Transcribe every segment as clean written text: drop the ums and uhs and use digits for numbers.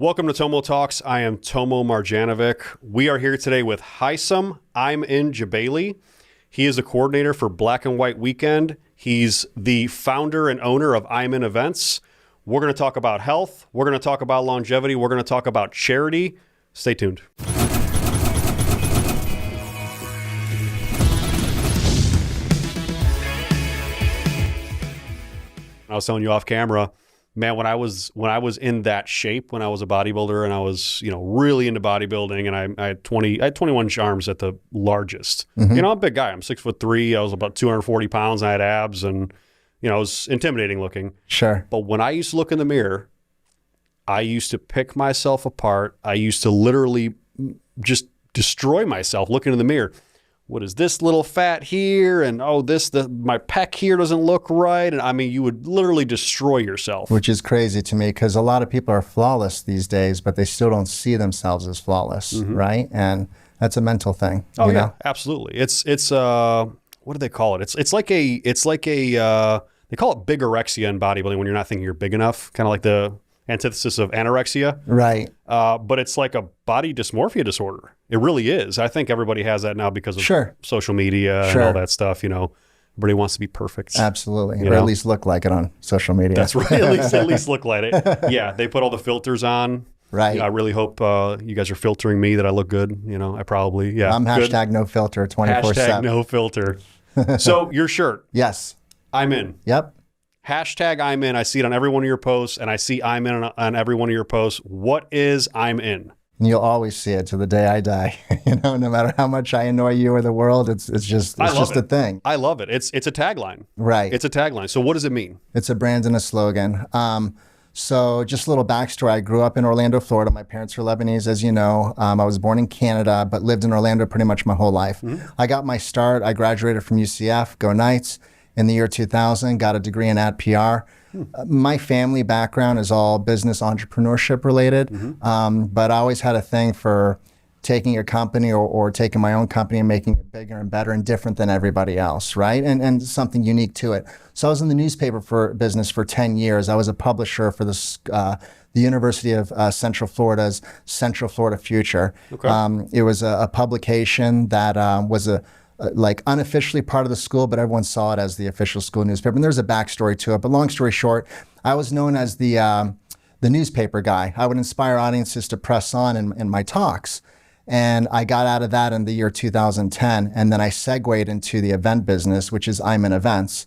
Welcome to Tomo Talks. I am Tomo Marjanovic. We are here today with Heissam Jebailey. He is a coordinator for Black and White Weekend. He's the founder and owner of I'm In Events. We're going to talk about health. We're going to talk about longevity. We're going to talk about charity. Stay tuned. I was telling you off camera, man, when I was in that shape, when I was a bodybuilder and I was, really into bodybuilding, and I had 21 arms at the largest. Mm-hmm. I'm a big guy. I'm 6'3". I was about 240 pounds. And I had abs, and it was intimidating looking. Sure. But when I used to look in the mirror, I used to pick myself apart. I used to literally just destroy myself looking in the mirror. What is this little fat here? And my pec here doesn't look right. And I mean, you would literally destroy yourself. Which is crazy to me because a lot of people are flawless these days, but they still don't see themselves as flawless, mm-hmm. right? And that's a mental thing. Oh yeah, absolutely. It's what do they call it? It's like a they call it bigorexia in bodybuilding when you're not thinking you're big enough, kind of like the antithesis of anorexia. Right. But it's like a body dysmorphia disorder. It really is. I think everybody has that now because of social media and all that stuff. Everybody wants to be perfect. Absolutely. Or at least look like it on social media. That's right. At least look like it. Yeah. They put all the filters on. Right. I really hope you guys are filtering me that I look good. I probably, I'm hashtag no filter 24/7. Hashtag no filter. So your shirt. Yes. I'm in. Yep. Hashtag I'm in. I see it on every one of your posts, and I see I'm in on every one of your posts. What is I'm in? And you'll always see it to the day I die. No matter how much I annoy you or the world, it's just a thing. I love it. It's a tagline. Right. It's a tagline. So what does it mean? It's a brand and a slogan. So just a little backstory. I grew up in Orlando, Florida. My parents are Lebanese, as you know. I was born in Canada, but lived in Orlando pretty much my whole life. Mm-hmm. I got my start. I graduated from UCF, go Knights. In the year 2000, got a degree in ad PR. My family background is all business entrepreneurship related, mm-hmm. But I always had a thing for taking a company or taking my own company and making it bigger and better and different than everybody else, right? And something unique to it. So I was in the newspaper business for 10 years. I was a publisher for the University of Central Florida's Central Florida Future. Okay. It was a publication that was like unofficially part of the school, but everyone saw it as the official school newspaper. And there's a backstory to it. But long story short, I was known as the newspaper guy. I would inspire audiences to press on in my talks. And I got out of that in the year 2010. And then I segued into the event business, which is I'm In Events.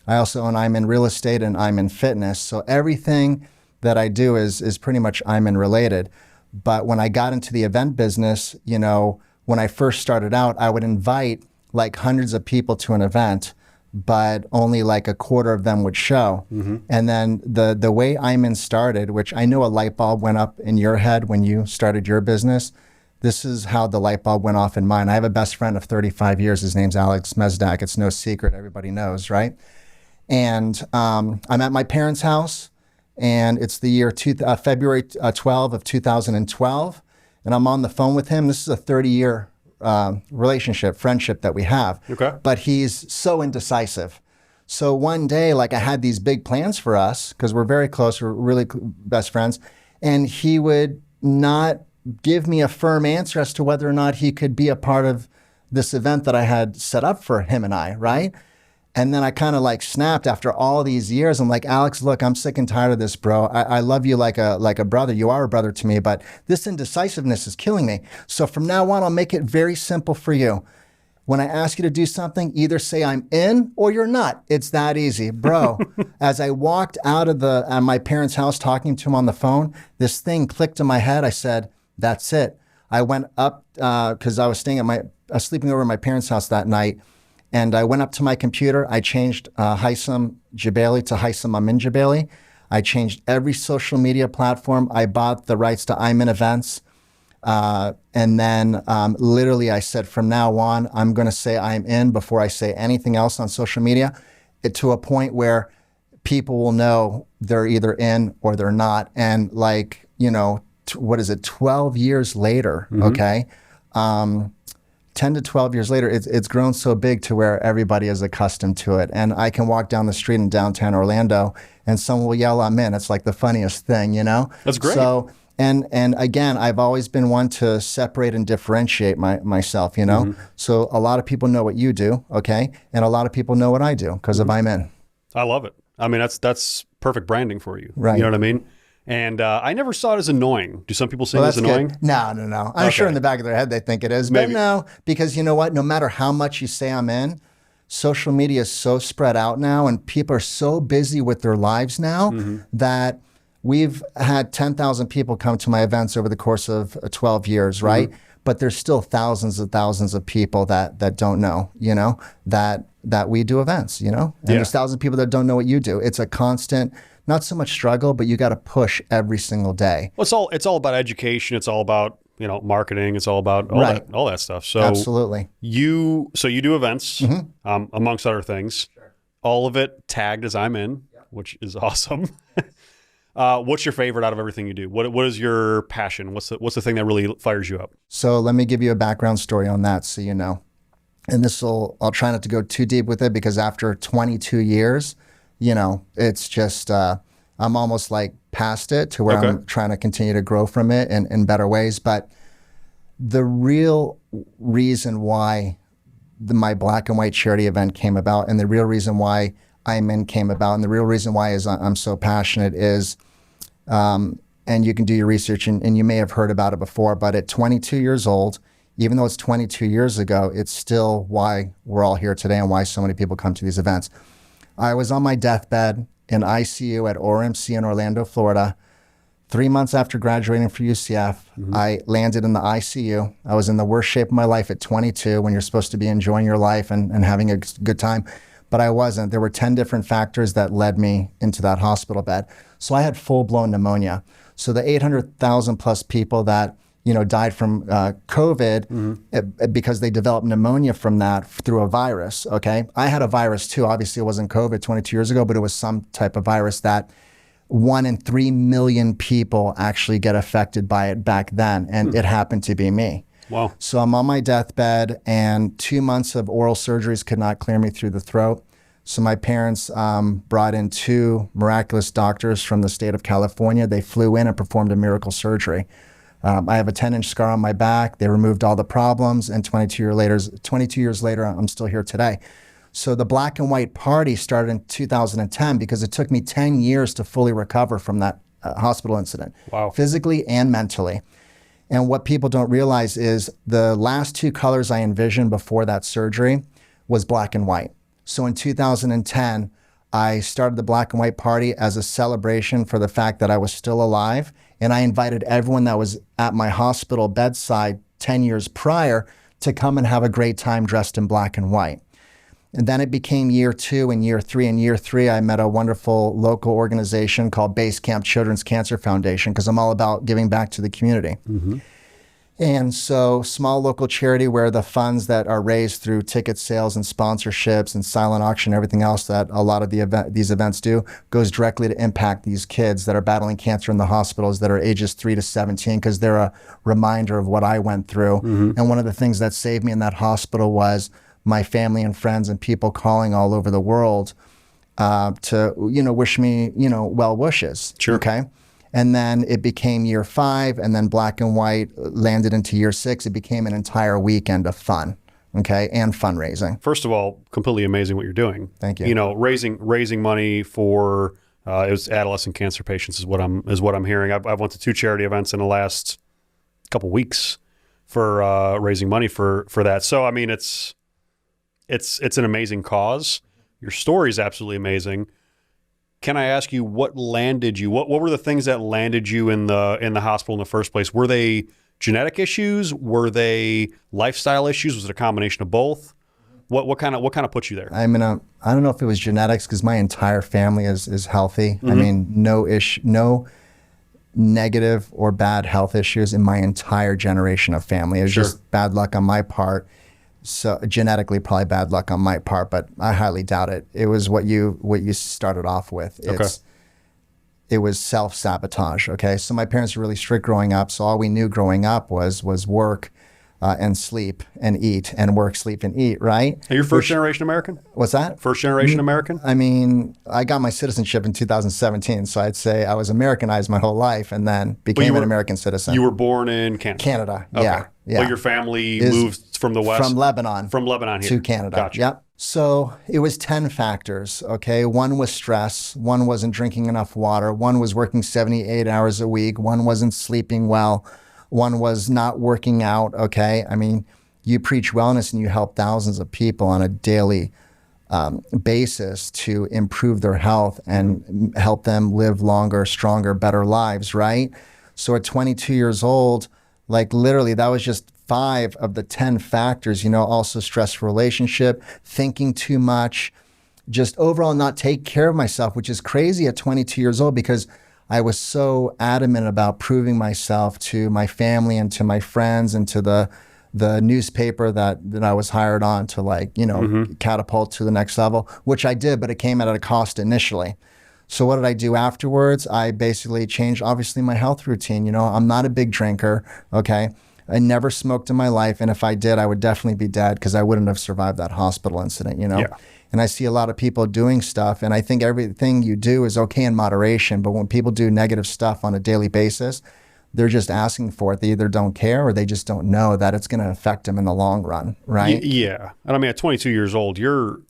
I also own I'm In Real Estate and I'm In Fitness. So everything that I do is pretty much I'm In related. But when I got into the event business, when I first started out, I would invite like hundreds of people to an event, but only like a quarter of them would show. Mm-hmm. And then the way I'm In started, which I know a light bulb went up in your head when you started your business, this is how the light bulb went off in mine. I have a best friend of 35 years. His name's Alex Mezdak. It's no secret. Everybody knows, right? And I'm at my parents' house, and it's the year February 12 of 2012, and I'm on the phone with him. This is a 30-year relationship, friendship that we have. Okay. But he's so indecisive. So one day, I had these big plans for us because we're very close, we're really best friends, and he would not give me a firm answer as to whether or not he could be a part of this event that I had set up for him and I, right? And then I kind of snapped after all these years. I'm like, Alex, look, I'm sick and tired of this, bro. I love you like a brother. You are a brother to me, but this indecisiveness is killing me. So from now on, I'll make it very simple for you. When I ask you to do something, either say I'm in or you're not. It's that easy, bro. As I walked out of my parents' house talking to him on the phone, this thing clicked in my head. I said, that's it. I went up because I was sleeping over at my parents' house that night. And I went up to my computer. I changed Heissam Jebailey to Heissam Jebailey. I changed every social media platform. I bought the rights to I'm In Events. And then literally I said, from now on, I'm going to say I'm in before I say anything else on social media, to a point where people will know they're either in or they're not. And 12 years later, mm-hmm. okay? 10 to 12 years later, it's grown so big to where everybody is accustomed to it. And I can walk down the street in downtown Orlando and someone will yell, I'm in. It's like the funniest thing, That's great. So And again, I've always been one to separate and differentiate myself, you know? So a lot of people know what you do, okay? And a lot of people know what I do because of I'm in. I love it. I mean, that's perfect branding for you. Right. You know what I mean? And I never saw it as annoying. Do some people say it's That's annoying? good. No. I'm sure in the back of their head they think it is. Maybe. But no, because you know what? No matter how much you say I'm in, social media is so spread out now and people are so busy with their lives now that we've had 10,000 people come to my events over the course of 12 years, right? But there's still thousands and thousands of people that don't know, you know, that we do events, you know? And there's thousands of people that don't know what you do. It's a constant, not so much struggle, but you got to push every single day. Well, it's all about education. It's all about, you know, marketing. It's all about all that stuff. So absolutely. You do events, amongst other things. Sure. All of it tagged as I'm in, which is awesome. What's your favorite out of everything you do? What is your passion? What's the thing that really fires you up? So let me give you a background story on that so you know. And I'll try not to go too deep with it because after 22 years, you know, it's just, I'm almost like past it to where I'm trying to continue to grow from it in better ways. But the real reason why my black and white charity event came about and the real reason why I'm in came about and the real reason why is I'm so passionate is, and you can do your research and you may have heard about it before, but at 22 years old, even though it's 22 years ago, it's still why we're all here today and why so many people come to these events. I was on my deathbed in ICU at ORMC in Orlando, Florida. 3 months after graduating from UCF, I landed in the ICU. I was in the worst shape of my life at 22 when you're supposed to be enjoying your life and having a good time, but I wasn't. There were 10 different factors that led me into that hospital bed. So I had full-blown pneumonia. So the 800,000 plus people that died from COVID because they developed pneumonia from that through a virus, okay? I had a virus too. Obviously, it wasn't COVID 22 years ago, but it was some type of virus that 1 in 3 million people actually get affected by it back then, and it happened to be me. Wow. So I'm on my deathbed, and 2 months of oral surgeries could not clear me through the throat. So my parents brought in 2 miraculous doctors from the state of California. They flew in and performed a miracle surgery. I have a 10-inch scar on my back. They removed all the problems, and 22 years later, I'm still here today. So the black and white party started in 2010 because it took me 10 years to fully recover from that hospital incident, physically and mentally. And what people don't realize is the last 2 colors I envisioned before that surgery was black and white. So in 2010, I started the Black and White Party as a celebration for the fact that I was still alive. And I invited everyone that was at my hospital bedside 10 years prior to come and have a great time dressed in black and white. And then it became year 2 and year 3. In year 3, I met a wonderful local organization called Base Camp Children's Cancer Foundation because I'm all about giving back to the community. And so small local charity where the funds that are raised through ticket sales and sponsorships and silent auction, everything else that a lot of these events do, goes directly to impact these kids that are battling cancer in the hospitals that are ages 3 to 17 because they're a reminder of what I went through. And one of the things that saved me in that hospital was my family and friends and people calling all over the world to wish me well wishes. Sure. Okay. And then it became year 5, and then black and white landed into year 6. It became an entire weekend of fun, okay, and fundraising. First of all, completely amazing what you're doing. Thank you. Raising money for it was adolescent cancer patients is what I'm hearing. I've went to 2 charity events in the last couple weeks for raising money for that. So I mean, it's an amazing cause. Your story is absolutely amazing. Can I ask you what landed you? What were the things that landed you in the hospital in the first place? Were they genetic issues? Were they lifestyle issues? Was it a combination of both? What kind of put you there? I don't know if it was genetics because my entire family is healthy. I mean, no negative or bad health issues in my entire generation of family. It was just bad luck on my part. So genetically, probably bad luck on my part, but I highly doubt it. It was what you started off with. It was self-sabotage. Okay, so my parents were really strict growing up. So all we knew growing up was work, and sleep and eat and work, sleep and eat, right? Are you first generation American? What's that? First generation American? I mean, I got my citizenship in 2017, so I'd say I was Americanized my whole life and then became an American citizen. You were born in Canada? Canada, okay. yeah. But your family moved from the West? From Lebanon. From Lebanon here. To Canada. Gotcha. Yep. So it was 10 factors, okay? One was stress. One wasn't drinking enough water. One was working 78 hours a week. One wasn't sleeping well. One was not working out, okay? I mean, you preach wellness and you help thousands of people on a daily basis to improve their health and help them live longer, stronger, better lives, right? So at 22 years old, like literally that was just 5 of the 10 factors, you know, also stressful relationship, thinking too much, just overall not take care of myself, which is crazy at 22 years old because I was so adamant about proving myself to my family and to my friends and to the newspaper that I was hired on to, like, you know, catapult to the next level, which I did, but it came at a cost initially. So what did I do afterwards? I basically changed, obviously, my health routine. You know, I'm not a big drinker, okay? I never smoked in my life, and if I did, I would definitely be dead because I wouldn't have survived that hospital incident, you know? Yeah. And I see a lot of people doing stuff, and I think everything you do is okay in moderation, but when people do negative stuff on a daily basis, they're just asking for it. They either don't care or they just don't know that it's going to affect them in the long run, right? Yeah. And I mean, at 22 years old, you're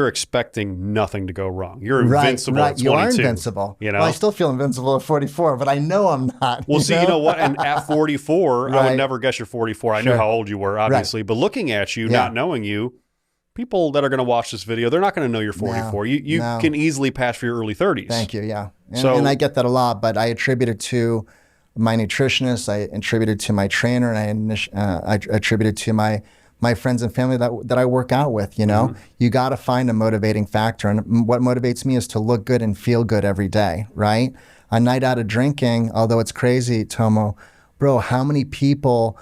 expecting nothing to go wrong. You're invincible at 22. You are invincible. You know? Well, I still feel invincible at 44, but I know I'm not. Well, you know what? And at 44, I would never guess you're 44. I knew how old you were, obviously. But looking at you, not knowing you, people that are going to watch this video, they're not going to know you're 44. No, you can easily pass for your early 30s. Thank you, yeah. And I get that a lot, but I attribute it to my nutritionist, I attributed to my trainer, and I attributed to my friends and family that I work out with, you know? You got to find a motivating factor. And what motivates me is to look good and feel good every day, right? A night out of drinking, although it's crazy, Tomo, bro, how many people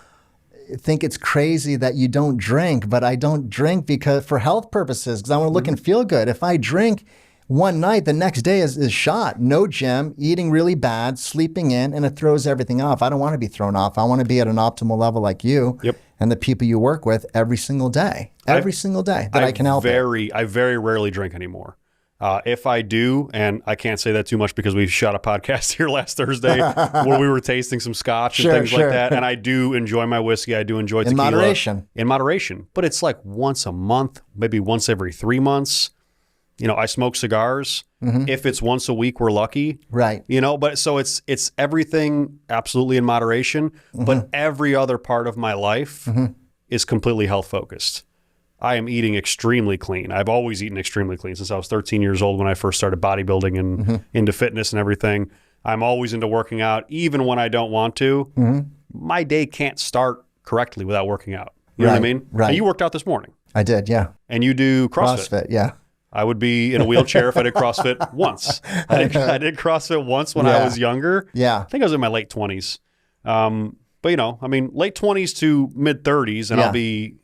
think it's crazy that you don't drink? But I don't drink because for health purposes, because I want to look and feel good. If I drink one night, the next day is shot. No gym, eating really bad, sleeping in, and it throws everything off. I don't want to be thrown off. I want to be at an optimal level like you and the people you work with every single day. Every single day that I can help I very rarely drink anymore. If I do, and I can't say that too much because we shot a podcast here last Thursday where we were tasting some scotch and things like that. And I do enjoy my whiskey. I do enjoy tequila. In moderation. But it's like once a month, maybe once every 3 months. You know, I smoke cigars. If it's once a week, we're lucky. Right. You know, but so it's everything absolutely in moderation, but every other part of my life is completely health focused. I am eating extremely clean. I've always eaten extremely clean since I was 13 years old when I first started bodybuilding and into fitness and everything. I'm always into working out, even when I don't want to. My day can't start correctly without working out. You know what I mean? Right. And you worked out this morning. I did, yeah. And you do CrossFit. CrossFit, yeah. I would be in a wheelchair if I did CrossFit once. I did CrossFit once when I was younger. Yeah. I think I was in my late 20s. But, you know, I mean, late 20s to mid 30s, and I'll be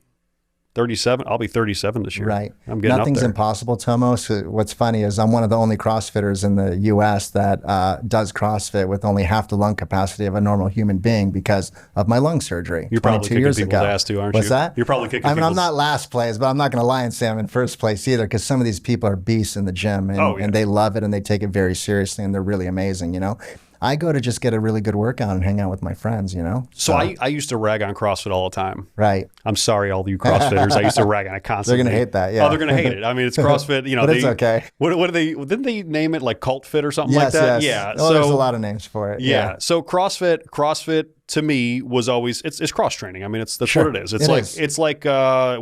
37. I'll be 37 this year. Right. I'm getting Nothing's up there. impossible, Tomo. So what's funny is I'm one of the only CrossFitters in the U.S. that does CrossFit with only half the lung capacity of a normal human being because of my lung surgery. You're probably 22 kicking years people's ago. ass too, aren't you? What's that? You're probably kicking I'm not last place, but I'm not going to lie and say I'm in first place either because some of these people are beasts in the gym and they love it and they take it very seriously and they're really amazing, you know? I go to just get a really good workout and hang out with my friends, you know? So I used to rag on CrossFit all the time. Right. I'm sorry, all you CrossFitters. I used to rag on it constantly. They're going to hate that, yeah. Oh, they're going to hate it. I mean, it's CrossFit, you know. But it's okay. What do they, didn't they name it like Cult Fit or something like that? Yes. Yeah. Oh, there's a lot of names for it. Yeah. So CrossFit to me was always, it's cross training. I mean, that's what it is. It's like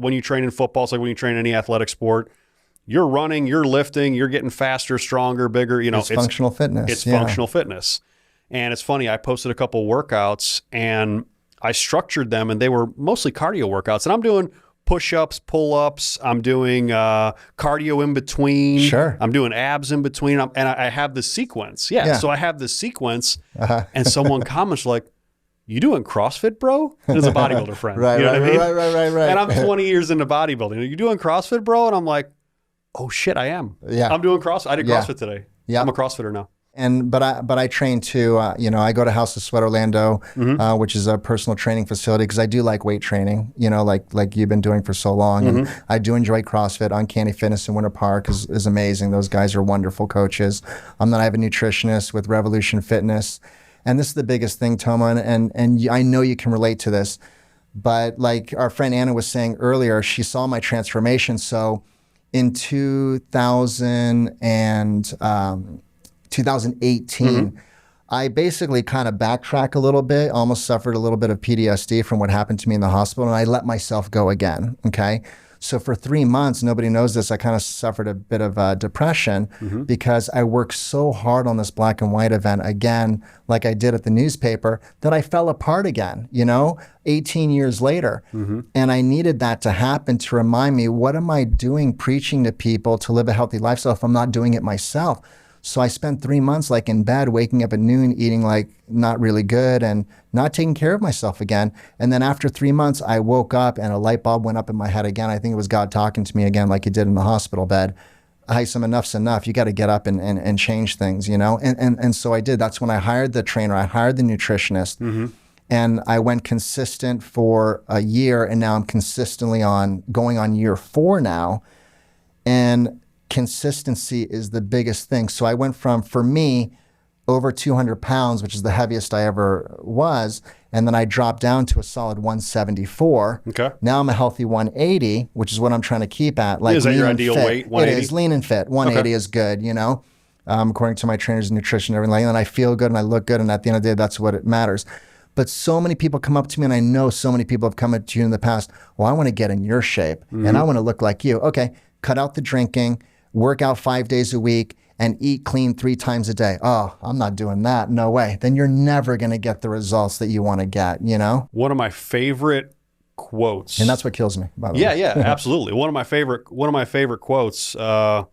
when you train in football, it's like when you train in any athletic sport. You're running, you're lifting, you're getting faster, stronger, bigger. You know, it's functional fitness. It's functional fitness. And it's funny, I posted a couple workouts and I structured them and they were mostly cardio workouts. And I'm doing push-ups, pull-ups. I'm doing cardio in between. Sure. I'm doing abs in between. And I have this sequence. Yeah. So I have this sequence and someone comments like, you doing CrossFit, bro? And it's a bodybuilder friend. Right, you know what I mean? Right. And I'm 20 years into bodybuilding. Are you doing CrossFit, bro? And I'm like, oh shit, I am. Yeah. I'm doing CrossFit. I did CrossFit today. Yeah. I'm a CrossFitter now. But I train too. I go to House of Sweat Orlando, which is a personal training facility, because I do like weight training. Like you've been doing for so long, and I do enjoy CrossFit. Uncanny Fitness in Winter Park is amazing. Those guys are wonderful coaches. Then I have a nutritionist with Revolution Fitness, and this is the biggest thing, Tomo, and I know you can relate to this. But like our friend Anna was saying earlier, she saw my transformation. So in 2018, I basically kind of backtrack a little bit, almost suffered a little bit of PTSD from what happened to me in the hospital, and I let myself go again, okay? So for 3 months, nobody knows this, I kind of suffered a bit of depression because I worked so hard on this black and white event again, like I did at the newspaper, that I fell apart again, 18 years later. And I needed that to happen to remind me, what am I doing preaching to people to live a healthy lifestyle if I'm not doing it myself? So I spent 3 months like in bed, waking up at noon, eating like not really good and not taking care of myself again. And then after 3 months, I woke up and a light bulb went up in my head again. I think it was God talking to me again, like he did in the hospital bed. Heissam, enough's enough. You got to get up and change things, And so I did. That's when I hired the trainer. I hired the nutritionist. And I went consistent for a year. And now I'm consistently going on year 4 now. And consistency is the biggest thing. So I went from, for me, over 200 pounds, which is the heaviest I ever was. And then I dropped down to a solid 174. Okay. Now I'm a healthy 180, which is what I'm trying to keep at. Like, is that your ideal weight, 180? It is, lean and fit. 180 is good, according to my trainer's nutrition and everything. And I feel good and I look good. And at the end of the day, that's what it matters. But so many people come up to me, and I know so many people have come up to you in the past, well, I want to get in your shape and I want to look like you. Okay, cut out the drinking, work out 5 days a week, and eat clean 3 times a day. Oh, I'm not doing that. No way. Then you're never going to get the results that you want to get, One of my favorite quotes. And that's what kills me, by the way. Yeah, absolutely. One of my favorite quotes from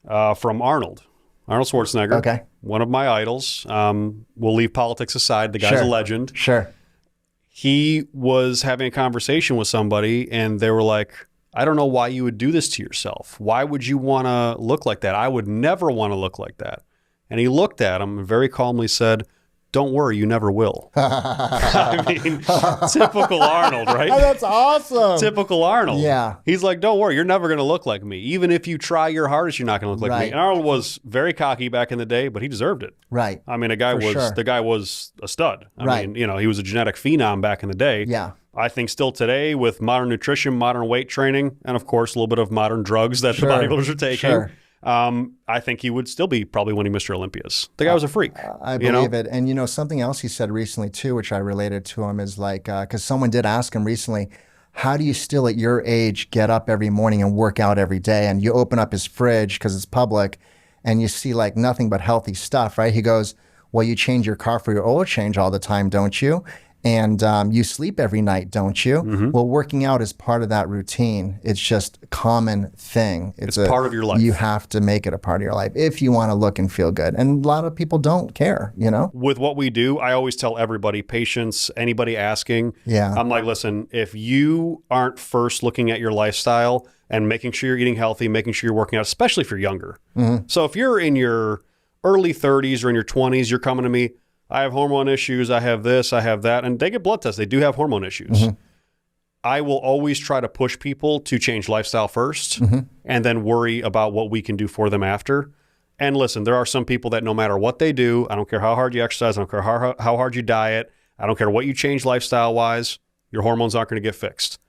Arnold Schwarzenegger. Okay. One of my idols. We'll leave politics aside. The guy's a legend. Sure. He was having a conversation with somebody, and they were like, I don't know why you would do this to yourself. Why would you want to look like that? I would never want to look like that. And he looked at him and very calmly said, don't worry, you never will. I mean, typical Arnold, right? That's awesome. Typical Arnold. Yeah. He's like, don't worry, you're never going to look like me. Even if you try your hardest, you're not going to look like me. And Arnold was very cocky back in the day, but he deserved it. Right. I mean, the guy was a stud. I mean, he was a genetic phenom back in the day. Yeah. I think still today, with modern nutrition, modern weight training, and of course a little bit of modern drugs that the bodybuilders are taking, I think he would still be probably winning Mr. Olympias. The guy was a freak. I believe it. And something else he said recently too, which I related to him, is like, because someone did ask him recently, how do you still at your age get up every morning and work out every day? And you open up his fridge, because it's public, and you see like nothing but healthy stuff, right? He goes, well, you change your car for your oil change all the time, don't you? And you sleep every night, don't you? Well, working out is part of that routine. It's just a common thing. It's part of your life. You have to make it a part of your life if you want to look and feel good. And a lot of people don't care, With what we do, I always tell everybody, patients, anybody asking, I'm like, listen, if you aren't first looking at your lifestyle and making sure you're eating healthy, making sure you're working out, especially if you're younger. So if you're in your early 30s or in your 20s, you're coming to me, I have hormone issues, I have this, I have that, and they get blood tests. They do have hormone issues. I will always try to push people to change lifestyle first and then worry about what we can do for them after. And listen, there are some people that no matter what they do, I don't care how hard you exercise, I don't care how hard you diet, I don't care what you change lifestyle-wise, your hormones aren't going to get fixed.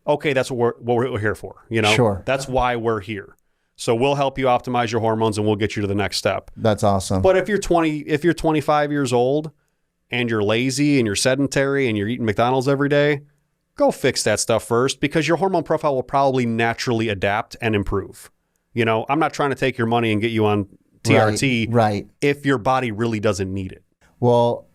Okay, that's what we're here for. Sure. That's why we're here. So we'll help you optimize your hormones and we'll get you to the next step. That's awesome. But if you're 25 years old and you're lazy and you're sedentary and you're eating McDonald's every day, go fix that stuff first, because your hormone profile will probably naturally adapt and improve. I'm not trying to take your money and get you on TRT if your body really doesn't need it. Well,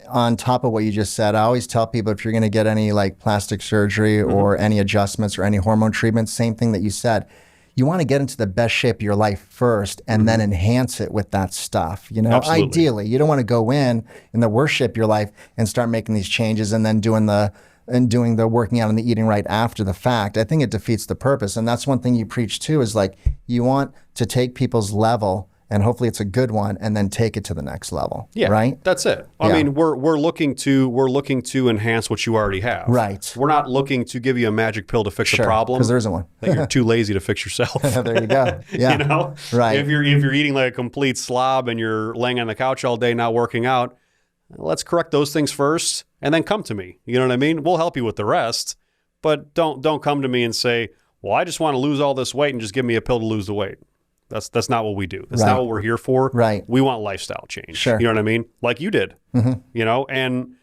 on top of what you just said, I always tell people, if you're going to get any like plastic surgery or any adjustments or any hormone treatments, same thing that you said. You want to get into the best shape of your life first and then enhance it with that stuff. Absolutely. Ideally, you don't want to go in the worst shape of your life and start making these changes and then doing the working out and the eating right after the fact. I think it defeats the purpose. And that's one thing you preach too, is like, you want to take people's level and hopefully it's a good one, and then take it to the next level. Yeah, right. That's it. I mean, we're looking to enhance what you already have. Right. We're not looking to give you a magic pill to fix a problem, because there isn't one. that you're too lazy to fix yourself. There you go. Yeah. You know, right. If you're eating like a complete slob and you're laying on the couch all day not working out, let's correct those things first, and then come to me. You know what I mean? We'll help you with the rest, but don't come to me and say, well, I just want to lose all this weight and just give me a pill to lose the weight. That's not what we do. That's not what we're here for. Right. We want lifestyle change. Sure. You know what I mean? Like you did. You know, and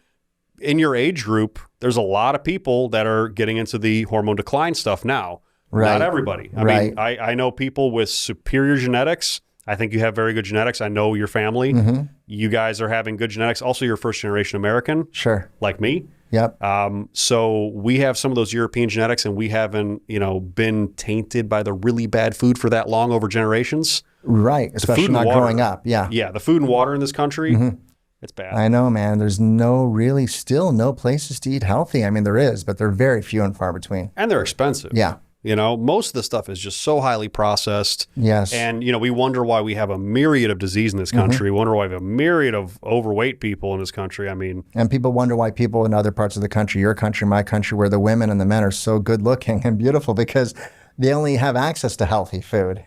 in your age group, there's a lot of people that are getting into the hormone decline stuff now. Right. Not everybody. I mean, I know people with superior genetics. I think you have very good genetics. I know your family. You guys are having good genetics. Also, you're first generation American. Sure. Like me. Yep. So we have some of those European genetics, and we haven't, been tainted by the really bad food for that long over generations. Right. Especially not growing up. Yeah. Yeah. The food and water in this country, it's bad. I know, man. There's still no places to eat healthy. I mean, there is, but they're very few and far between. And they're expensive. Yeah. Most of the stuff is just so highly processed. Yes. And, we wonder why we have a myriad of disease in this country. We wonder why we have a myriad of overweight people in this country. I mean, and people wonder why people in other parts of the country, your country, my country, where the women and the men are so good looking and beautiful because they only have access to healthy food,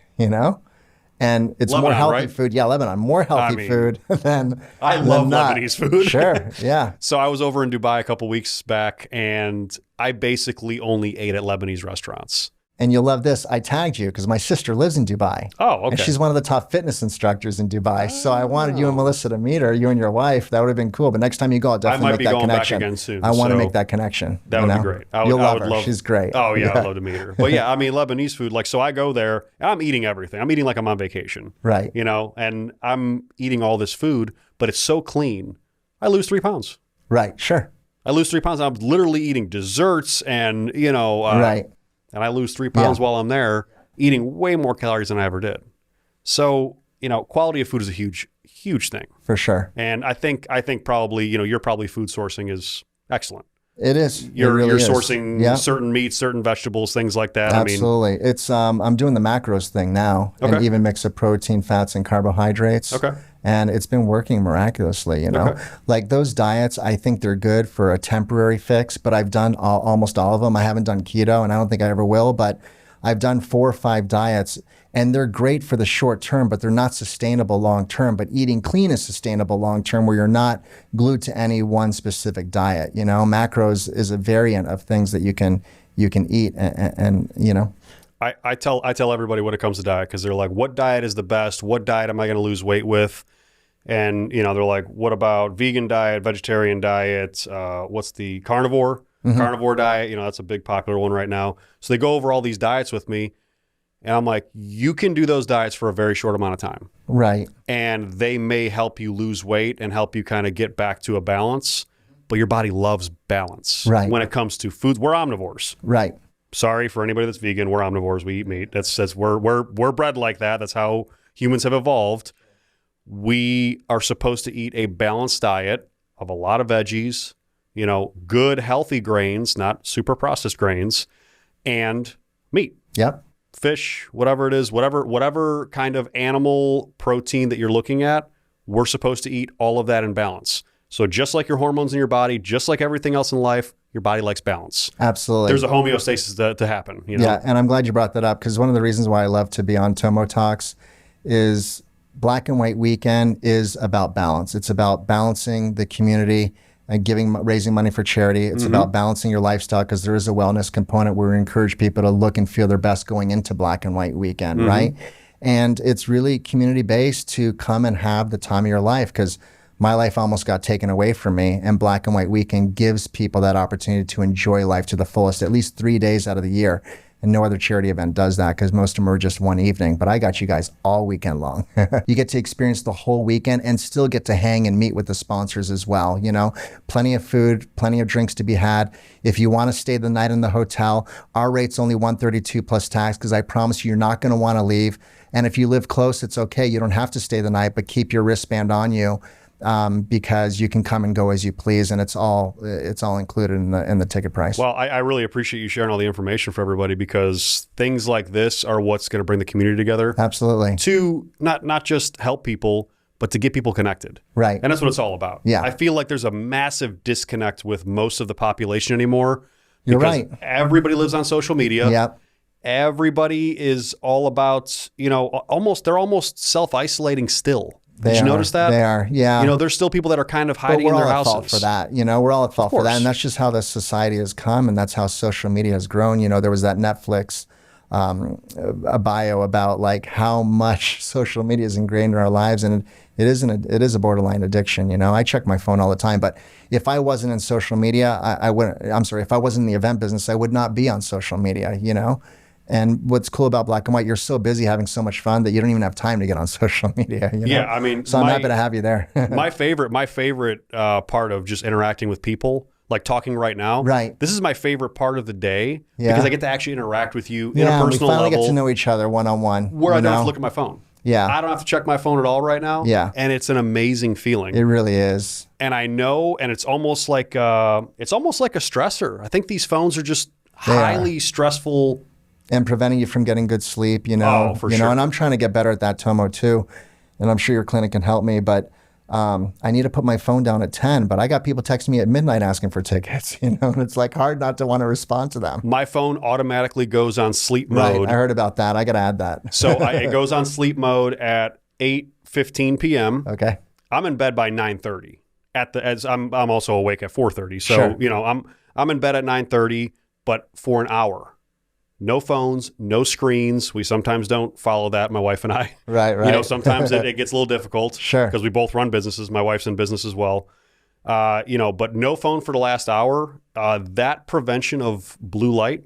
And it's Lebanon, more healthy right? food. Yeah, Lebanon, more healthy food than I love Lebanese food. Sure, yeah. So I was over in Dubai a couple weeks back, and I basically only ate at Lebanese restaurants. And you'll love this. I tagged you because my sister lives in Dubai. Oh, okay. And she's one of the top fitness instructors in Dubai. So I wanted you and Melissa to meet her, you and your wife. That would have been cool. But next time you go, I'll definitely make that connection. I might be going back again soon. I want to make that connection. That would be great. You'll love her. She's great. Oh, yeah, I'd love to meet her. But yeah, I mean, Lebanese food, so I go there, and I'm eating everything. I'm eating like I'm on vacation. Right. And I'm eating all this food, but it's so clean. I lose 3 pounds. Right, sure. I lose 3 pounds. I'm literally eating desserts and, right. And I lose 3 pounds while I'm there, eating way more calories than I ever did. So, quality of food is a huge, huge thing. For sure. And I think probably, your probably food sourcing is excellent. It is. You're really sourcing certain meats, certain vegetables, things like that. Absolutely. It's I'm doing the macros thing now, and even mix of protein, fats, and carbohydrates. Okay. And it's been working miraculously, Like those diets, I think they're good for a temporary fix, but I've done almost all of them. I haven't done keto, and I don't think I ever will, but I've done 4 or 5 diets, and they're great for the short term, but they're not sustainable long term. But eating clean is sustainable long term, where you're not glued to any one specific diet. Macros is a variant of things that you can eat, and. I tell everybody when it comes to diet, because they're like, what diet is the best? What diet am I going to lose weight with? And, they're like, what about vegan diet, vegetarian diet? What's the carnivore diet? That's a big popular one right now. So they go over all these diets with me, and I'm like, you can do those diets for a very short amount of time. Right. And they may help you lose weight and help you kind of get back to a balance, but your body loves balance. Right. When it comes to foods. We're omnivores. Right. Sorry for anybody that's vegan. We're omnivores. We eat meat. We're bred like that. That's how humans have evolved. We are supposed to eat a balanced diet of a lot of veggies, good healthy grains, not super processed grains, and meat. Yep. Fish, whatever it is, whatever kind of animal protein that you're looking at, we're supposed to eat all of that in balance. So just like your hormones in your body, just like everything else in life, your body likes balance. Absolutely. There's a homeostasis to happen. Yeah, and I'm glad you brought that up, because one of the reasons why I love to be on Tomo Talks is Black and White Weekend is about balance. It's about balancing the community and raising money for charity. It's about balancing your lifestyle, because there is a wellness component where we encourage people to look and feel their best going into Black and White Weekend, right? And it's really community-based to come and have the time of your life, because my life almost got taken away from me, and Black and White Weekend gives people that opportunity to enjoy life to the fullest, at least 3 days out of the year. And no other charity event does that, because most of them are just one evening. But I got you guys all weekend long. You get to experience the whole weekend and still get to hang and meet with the sponsors as well. Plenty of food, plenty of drinks to be had. If you want to stay the night in the hotel, our rate's only $132 plus tax, because I promise you're not going to want to leave. And if you live close, it's okay. You don't have to stay the night, but keep your wristband on you. because you can come and go as you please, and it's all included in the ticket price. Well, I really appreciate you sharing all the information for everybody, because things like this are what's going to bring the community together. Absolutely. To not just help people, but to get people connected. Right. And that's what it's all about. Yeah. I feel like there's a massive disconnect with most of the population anymore. You're because right. Everybody lives on social media. Yep. Everybody is all about, they're almost self-isolating still. Did you notice that? They are, yeah. There's still people that are kind of hiding in their houses. We're all at fault for that. We're all at fault for that. And that's just how the society has come, and that's how social media has grown. There was that Netflix a bio about like how much social media is ingrained in our lives, and it is a borderline addiction. I check my phone all the time, but if I wasn't in social media, if I wasn't in the event business, I would not be on social media, And what's cool about Black and White, you're so busy having so much fun that you don't even have time to get on social media. Yeah, I mean, so I'm happy to have you there. my favorite part of just interacting with people, like talking right now. Right. This is my favorite part of the day because I get to actually interact with you in a personal level. We finally get to know each other one-on-one. Where I don't have to look at my phone. Yeah. I don't have to check my phone at all right now. Yeah. And it's an amazing feeling. It really is. And I know, and it's almost like a stressor. I think these phones are just highly stressful. And preventing you from getting good sleep, Oh, for sure. And I'm trying to get better at that, Tomo, too. And I'm sure your clinic can help me, but I need to put my phone down at 10, but I got people texting me at midnight asking for tickets, and it's like hard not to want to respond to them. My phone automatically goes on sleep mode. Right, I heard about that. I got to add that. So it goes on sleep mode at 8:15 p.m. Okay. I'm in bed by 9:30. As I'm also awake at 4:30. So, Sure. I'm in bed at 9:30, but for an hour. No phones, no screens. We sometimes don't follow that, my wife and I. Right. Sometimes it gets a little difficult. Sure. Because we both run businesses. My wife's in business as well. But no phone for the last hour. That prevention of blue light,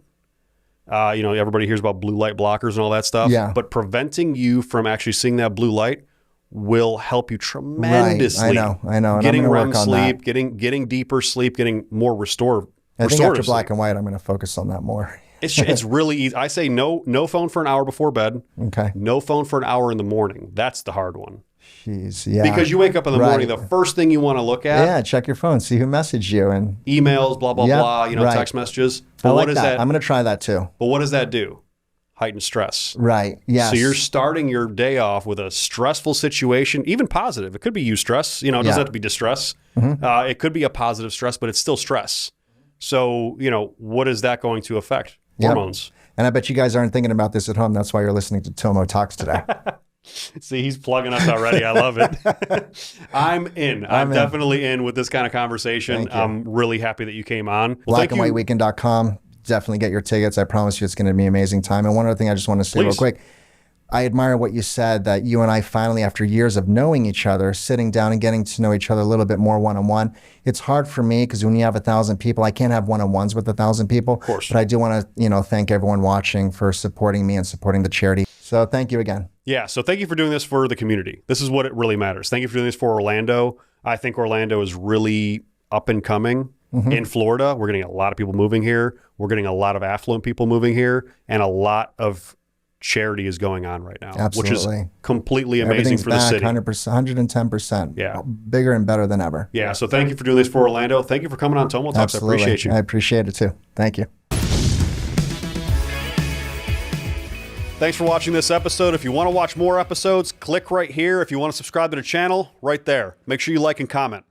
everybody hears about blue light blockers and all that stuff. Yeah. But preventing you from actually seeing that blue light will help you tremendously. Right. I know. And Getting I'm REM work on sleep, that. getting deeper sleep, getting more restorative. I think after sleep. Black and White, I'm going to focus on that more. It's really easy. I say no phone for an hour before bed. Okay. No phone for an hour in the morning. That's the hard one. Jeez, yeah. Because you wake up in the morning, the first thing you want to look at. Yeah, check your phone, see who messaged you, and emails, blah blah blah. Text messages. But what is that? I'm going to try that too. But what does that do? Heighten stress. Right. Yes. So you're starting your day off with a stressful situation, even positive. It could be eustress. It doesn't have to be distress. Mm-hmm. It could be a positive stress, but it's still stress. So what is that going to affect? Hormones. And I bet you guys aren't thinking about this at home. That's why you're listening to Tomo Talks today. See, he's plugging us already. I love it. I'm in. I'm definitely in with this kind of conversation. I'm really happy that you came on. Well, blackandwhiteweekend.com. Definitely get your tickets. I promise you it's going to be an amazing time. And one other thing I just want to say real quick. I admire what you said, that you and I finally, after years of knowing each other, sitting down and getting to know each other a little bit more one-on-one. It's hard for me because when you have 1,000 people, I can't have one-on-ones with 1,000 people. Of course. But I do want to, thank everyone watching for supporting me and supporting the charity. So thank you again. Yeah. So thank you for doing this for the community. This is what it really matters. Thank you for doing this for Orlando. I think Orlando is really up and coming. Mm-hmm. In Florida, we're getting a lot of people moving here. We're getting a lot of affluent people moving here, and a lot of charity is going on right now. Absolutely. Which is completely amazing for the city. 100%, 110%. Yeah. Bigger and better than ever. Yeah. So thank you for doing this for Orlando. Thank you for coming on Tomo Talks. Absolutely. I appreciate you. I appreciate it too. Thank you. Thanks for watching this episode. If you want to watch more episodes, click right here. If you want to subscribe to the channel, right there. Make sure you like and comment.